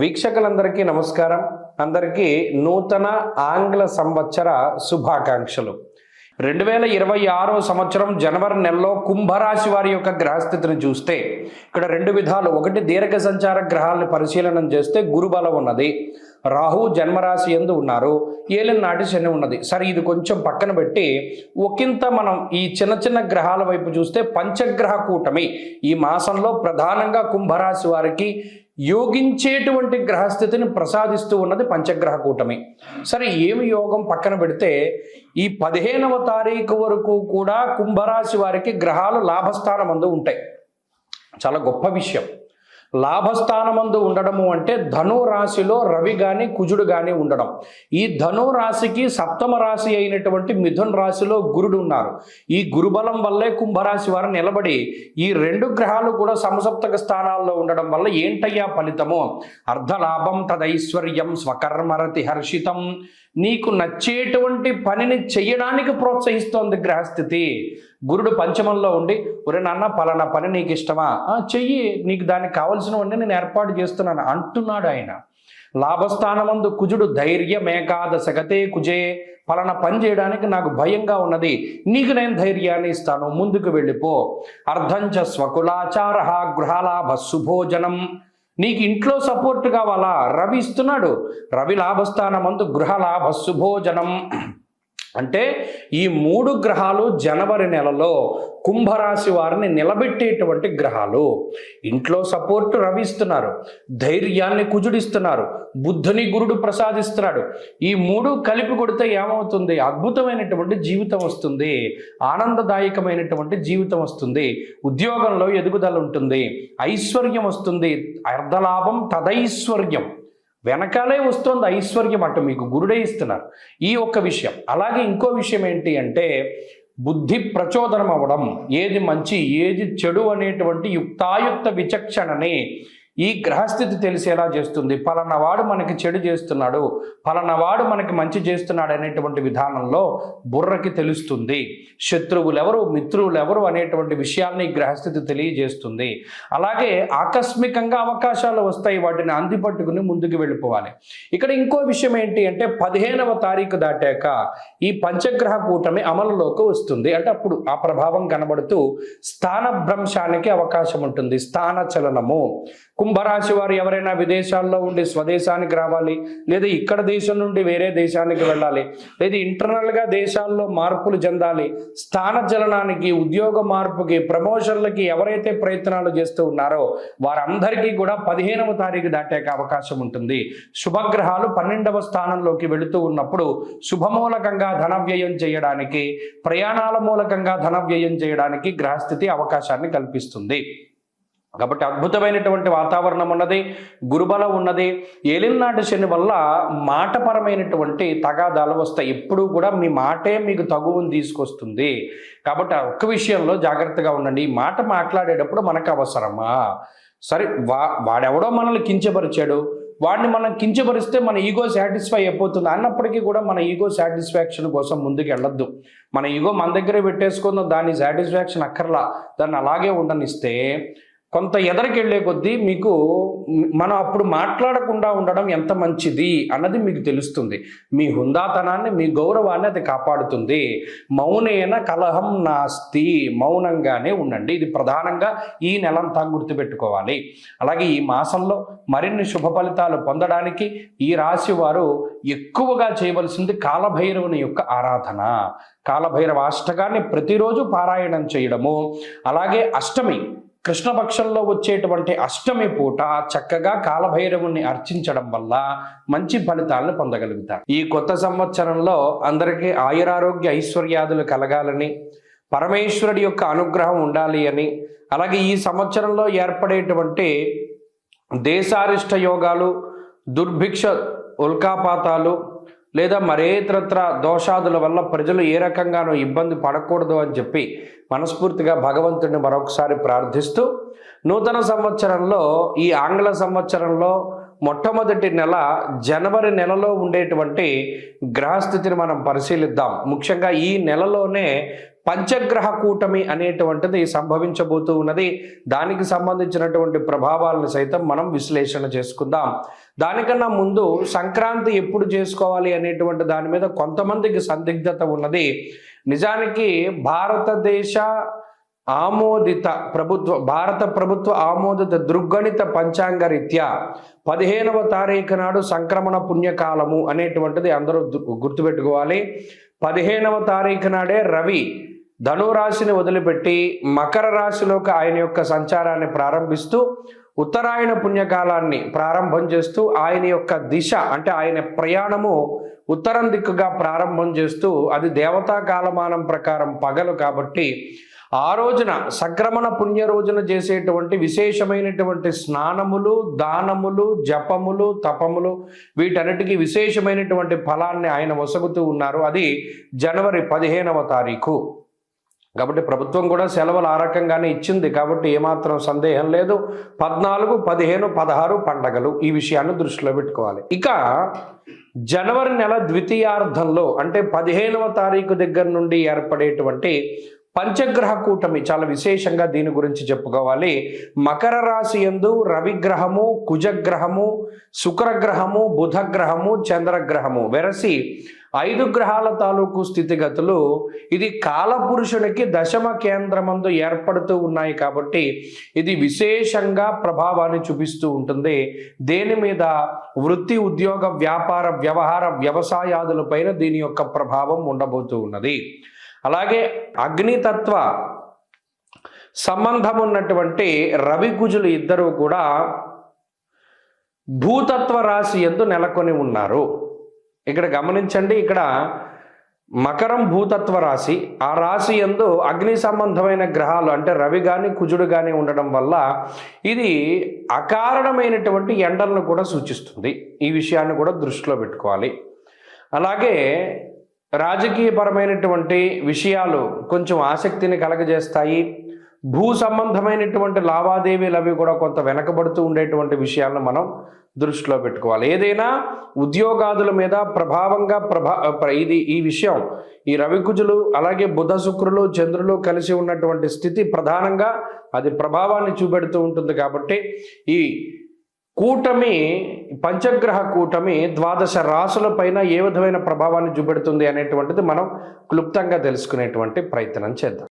వీక్షకులందరికీ నమస్కారం. అందరికీ నూతన ఆంగ్ల సంవత్సర శుభాకాంక్షలు. 2026 సంవత్సరం జనవరి నెలలో కుంభరాశి వారి యొక్క గ్రహస్థితిని చూస్తే ఇక్కడ రెండు విధాలు. ఒకటి, దీర్ఘ సంచార గ్రహాలను పరిశీలనం చేస్తే గురుబలం ఉన్నది, రాహు జన్మరాశి యందు ఉన్నారు, ఏలినాటి శని ఉన్నది. సరే, ఇది కొంచెం పక్కన పెట్టి ఒకంత మనం ఈ చిన్న చిన్న గ్రహాల వైపు చూస్తే పంచగ్రహ కూటమి ఈ మాసంలో ప్రధానంగా కుంభరాశి వారికి యోగించేటువంటి గ్రహస్థితిని ప్రసాదిస్తూ ఉన్నది పంచగ్రహ కూటమి. సరే, ఏమి యోగం పక్కన పెడితే ఈ 15వ తారీఖు వరకు కూడా కుంభరాశి వారికి గ్రహాలు లాభస్థానమందు ఉంటాయి. చాలా గొప్ప విషయం. లాభస్థానమందు ఉండడము అంటే ధను రాశిలో రవి కానీ కుజుడు కానీ ఉండడం. ఈ ధను రాశికి సప్తమ రాశి అయినటువంటి మిథున్ రాశిలో గురుడు ఉన్నారు. ఈ గురుబలం వల్లే కుంభరాశి వారు నిలబడి ఈ రెండు గ్రహాలు కూడా సమసప్తక స్థానాల్లో ఉండడం వల్ల ఏంటయ్యా ఫలితము? అర్ధలాభం తదైశ్వర్యం స్వకర్మరతి హర్షితం. నీకు నచ్చేటువంటి పనిని చెయ్యడానికి ప్రోత్సహిస్తోంది గ్రహస్థితి. గురుడు పంచమంలో ఉండి, ఒరే నాన్న పలానా పని నీకు ఇష్టమా, చెయ్యి, నీకు దానికి కావలసినవన్నీ నేను ఏర్పాటు చేస్తున్నాను అంటున్నాడు ఆయన. లాభస్థానమందు కుజుడు ధైర్యమేకాదశగతే కుజే, పలానా పని చేయడానికి నాకు భయంగా ఉన్నది, నీకు నేను ధైర్యాన్ని ఇస్తాను, ముందుకు వెళ్ళిపో. అర్ధంచ స్వకులాచార గృహలాభ శుభోజనం. నీకు ఇంట్లో సపోర్ట్ కావాలా? రవి ఇస్తున్నాడు. రవి లాభస్థానమందు గృహలాభ శుభోజనం. అంటే ఈ మూడు గ్రహాలు జనవరి నెలలో కుంభరాశి వారిని నిలబెట్టేటువంటి గ్రహాలు. ఇంట్లో సపోర్ట్ రవి ఇస్తున్నారు, ధైర్యాన్ని కుజుడిస్తున్నారు, బుద్ధుని గురుడు ప్రసాదిస్తున్నాడు. ఈ మూడు కలిపి కొడితే ఏమవుతుంది? అద్భుతమైనటువంటి జీవితం వస్తుంది, ఆనందదాయకమైనటువంటి జీవితం వస్తుంది, ఉద్యోగంలో ఎదుగుదల ఉంటుంది, ఐశ్వర్యం వస్తుంది. అర్ధలాభం తదైశ్వర్యం, వెనకాలే వస్తుంది ఐశ్వర్యం. అటు మీకు గురుడే ఇస్తున్నారు. ఈ ఒక్క విషయం. అలాగే ఇంకో విషయం ఏంటి అంటే బుద్ధి ప్రచోదనం అవ్వడం, ఏది మంచి ఏది చెడు అనేటువంటి యుక్తాయుక్త విచక్షణని ఈ గ్రహస్థితి తెలిసేలా చేస్తుంది. పలానావాడు మనకి చెడు చేస్తున్నాడు, పలానావాడు మనకి మంచి చేస్తున్నాడు అనేటువంటి విధానంలో బుర్రకి తెలుస్తుంది. శత్రువులు ఎవరు, మిత్రులు ఎవరు అనేటువంటి విషయాల్ని ఈ గ్రహస్థితి తెలియజేస్తుంది. అలాగే ఆకస్మికంగా అవకాశాలు వస్తాయి, వాటిని అందిపట్టుకుని ముందుకు వెళ్ళిపోవాలి. ఇక్కడ ఇంకో విషయం ఏంటి అంటే 15వ తారీఖు దాటాక ఈ పంచగ్రహ కూటమి అమలులోకి వస్తుంది. అంటే అప్పుడు ఆ ప్రభావం కనబడుతూ స్థానభ్రంశానికి అవకాశం ఉంటుంది, స్థాన చలనము. కుంభరాశి వారు ఎవరైనా విదేశాల్లో ఉండి స్వదేశానికి రావాలి, లేదా ఇక్కడ దేశం నుండి వేరే దేశానికి వెళ్ళాలి, లేదా ఇంటర్నల్గా దేశాల్లో మార్పులు చెందాలి, స్థాన చలనానికి, ఉద్యోగ మార్పుకి, ప్రమోషన్లకి ఎవరైతే ప్రయత్నాలు చేస్తూ ఉన్నారో వారందరికీ కూడా 15వ తారీఖు దాటాక అవకాశం ఉంటుంది. శుభగ్రహాలు 12వ స్థానంలోకి వెళుతూ ఉన్నప్పుడు శుభమూలకంగా ధన వ్యయం చేయడానికి, ప్రయాణాల మూలకంగా ధన వ్యయం చేయడానికి గ్రహస్థితి అవకాశాన్ని కల్పిస్తుంది. కాబట్టి అద్భుతమైనటువంటి వాతావరణం ఉన్నది, గురుబలం ఉన్నది. ఏలినాటి శని వల్ల మాటపరమైనటువంటి తగాదాలు వస్తాయి. ఎప్పుడూ కూడా మీ మాటే మీకు తగువును తీసుకొస్తుంది. కాబట్టి ఒక్క విషయంలో జాగ్రత్తగా ఉండండి. ఈ మాట మాట్లాడేటప్పుడు మనకు అవసరమా? సరే, వాడెవడో మనల్ని కించపరిచాడు, వాడిని మనం కించపరిస్తే మన ఈగో సాటిస్ఫై అయిపోతుంది అన్నప్పటికీ కూడా మన ఈగో సాటిస్ఫాక్షన్ కోసం ముందుకు వెళ్ళొద్దు. మన ఈగో మన దగ్గరే పెట్టేసుకుందాం, దాని సాటిస్ఫాక్షన్ అక్కర్లా, దాన్ని అలాగే ఉండనిస్తే కొంత ఎదరికి వెళ్ళే కొద్దీ మీకు మనం అప్పుడు మాట్లాడకుండా ఉండడం ఎంత మంచిది అన్నది మీకు తెలుస్తుంది. మీ హుందాతనాన్ని, మీ గౌరవాన్ని అది కాపాడుతుంది. మౌనేన కలహం నాస్తి, మౌనంగానే ఉండండి. ఇది ప్రధానంగా ఈ నెలంతా గుర్తుపెట్టుకోవాలి. అలాగే ఈ మాసంలో మరిన్ని శుభ ఫలితాలు పొందడానికి ఈ రాశి వారు ఎక్కువగా చేయవలసింది కాలభైరవుని యొక్క ఆరాధన. కాలభైరవ అష్టకాన్ని ప్రతిరోజు పారాయణం చేయడము, అలాగే అష్టమి కృష్ణపక్షంలో వచ్చేటువంటి అష్టమి పూట చక్కగా కాలభైరవుని అర్చించడం వల్ల మంచి ఫలితాలను పొందగలుగుతారు. ఈ కొత్త సంవత్సరంలో అందరికీ ఆయురారోగ్య ఐశ్వర్యాదులు కలగాలని, పరమేశ్వరుడి యొక్క అనుగ్రహం ఉండాలి అని, అలాగే ఈ సంవత్సరంలో ఏర్పడేటువంటి దేశారిష్ట యోగాలు, దుర్భిక్ష ఉల్కాపాతాలు లేదా మరేతరత్ర దోషాదుల వల్ల ప్రజలు ఏ రకంగానూ ఇబ్బంది పడకూడదు అని చెప్పి మనస్ఫూర్తిగా భగవంతుడిని మరొకసారి ప్రార్థిస్తూ నూతన సంవత్సరంలో ఈ ఆంగ్ల సంవత్సరంలో మొట్టమొదటి నెల జనవరి నెలలో ఉండేటువంటి గ్రహస్థితిని మనం పరిశీలిద్దాం. ముఖ్యంగా ఈ నెలలోనే పంచగ్రహ కూటమి అనేటువంటిది సంభవించబోతూ ఉన్నది. దానికి సంబంధించినటువంటి ప్రభావాలను సైతం మనం విశ్లేషణ చేసుకుందాం. దానికన్నా ముందు సంక్రాంతి ఎప్పుడు చేసుకోవాలి అనేటువంటి దాని మీద కొంతమందికి సందిగ్ధత ఉన్నది. నిజానికి భారత ప్రభుత్వ ఆమోదిత దృగ్గణిత పంచాంగ రీత్యా 15వ తారీఖు నాడు సంక్రమణ పుణ్యకాలము అనేటువంటిది అందరూ గుర్తుపెట్టుకోవాలి. 15వ తారీఖు నాడే రవి ధనురాశిని వదిలిపెట్టి మకర రాశిలోకి ఆయన యొక్క సంచారాన్ని ప్రారంభిస్తూ ఉత్తరాయణ పుణ్యకాలాన్ని ప్రారంభం చేస్తూ ఆయన యొక్క దిశ అంటే ఆయన ప్రయాణము ఉత్తరం దిక్కుగా ప్రారంభం చేస్తూ అది దేవతా కాలమానం ప్రకారం పగలు కాబట్టి ఆ రోజున సంక్రమణ పుణ్య రోజున చేసేటువంటి విశేషమైనటువంటి స్నానములు, దానములు, జపములు, తపములు వీటన్నిటికీ విశేషమైనటువంటి ఫలాన్ని ఆయన వసగుతూ ఉన్నారు. అది జనవరి 15వ తారీఖు. కాబట్టి ప్రభుత్వం కూడా సెలవులు ఆ రకంగానే ఇచ్చింది కాబట్టి ఏమాత్రం సందేహం లేదు. 14, 15, 16 పండగలు, ఈ విషయాన్ని దృష్టిలో పెట్టుకోవాలి. ఇక జనవరి నెల ద్వితీయార్థంలో అంటే 15వ తారీఖు దగ్గర నుండి ఏర్పడేటువంటి పంచగ్రహ కూటమి చాలా విశేషంగా దీని గురించి చెప్పుకోవాలి. మకర రాశి యందు రవిగ్రహము, కుజగ్రహము, శుక్రగ్రహము, బుధగ్రహము, చంద్రగ్రహము వెరసి 5 గ్రహాల తాలూకు స్థితిగతులు ఇది కాలపురుషునికి దశమ కేంద్రమందు ఏర్పడుతూ ఉన్నాయి కాబట్టి ఇది విశేషంగా ప్రభావాన్ని చూపిస్తూ ఉంటుంది. దేని మీద? వృత్తి, ఉద్యోగ, వ్యాపార, వ్యవహార, వ్యవసాయాదులపైన దీని యొక్క ప్రభావం ఉండబోతూ ఉన్నది. అలాగే అగ్నితత్వ సంబంధం ఉన్నటువంటి రవి కుజులు ఇద్దరూ కూడా భూతత్వ రాశి యందు నెలకొని ఉన్నారు. ఇక్కడ గమనించండి, ఇక్కడ మకరం భూతత్వ రాశి, ఆ రాశి యందు అగ్ని సంబంధమైన గ్రహాలు అంటే రవి కానీ కుజుడు కానీ ఉండడం వల్ల ఇది అకారణమైనటువంటి ఎండలను కూడా సూచిస్తుంది. ఈ విషయాన్ని కూడా దృష్టిలో పెట్టుకోవాలి. అలాగే రాజకీయపరమైనటువంటి విషయాలు కొంచెం ఆసక్తిని కలగజేస్తాయి. భూ సంబంధమైనటువంటి లావాదేవీలు అవి కూడా కొంత వెనకబడుతూ ఉండేటువంటి విషయాలను మనం దృష్టిలో పెట్టుకోవాలి. ఏదైనా ఉద్యోగాదుల మీద ప్రభావంగా ఈ విషయం ఈ రవికుజులు అలాగే బుధ, శుక్రులు, చంద్రులు కలిసి ఉన్నటువంటి స్థితి ప్రధానంగా అది ప్రభావాన్ని చూపెడుతూ ఉంటుంది. కాబట్టి ఈ కూటమి, పంచగ్రహ కూటమి 12 రాశుల పైన ఏ విధమైన ప్రభావాన్ని చూపెడుతుంది అనేటువంటిది మనం క్లుప్తంగా తెలుసుకునేటువంటి ప్రయత్నం చేద్దాం.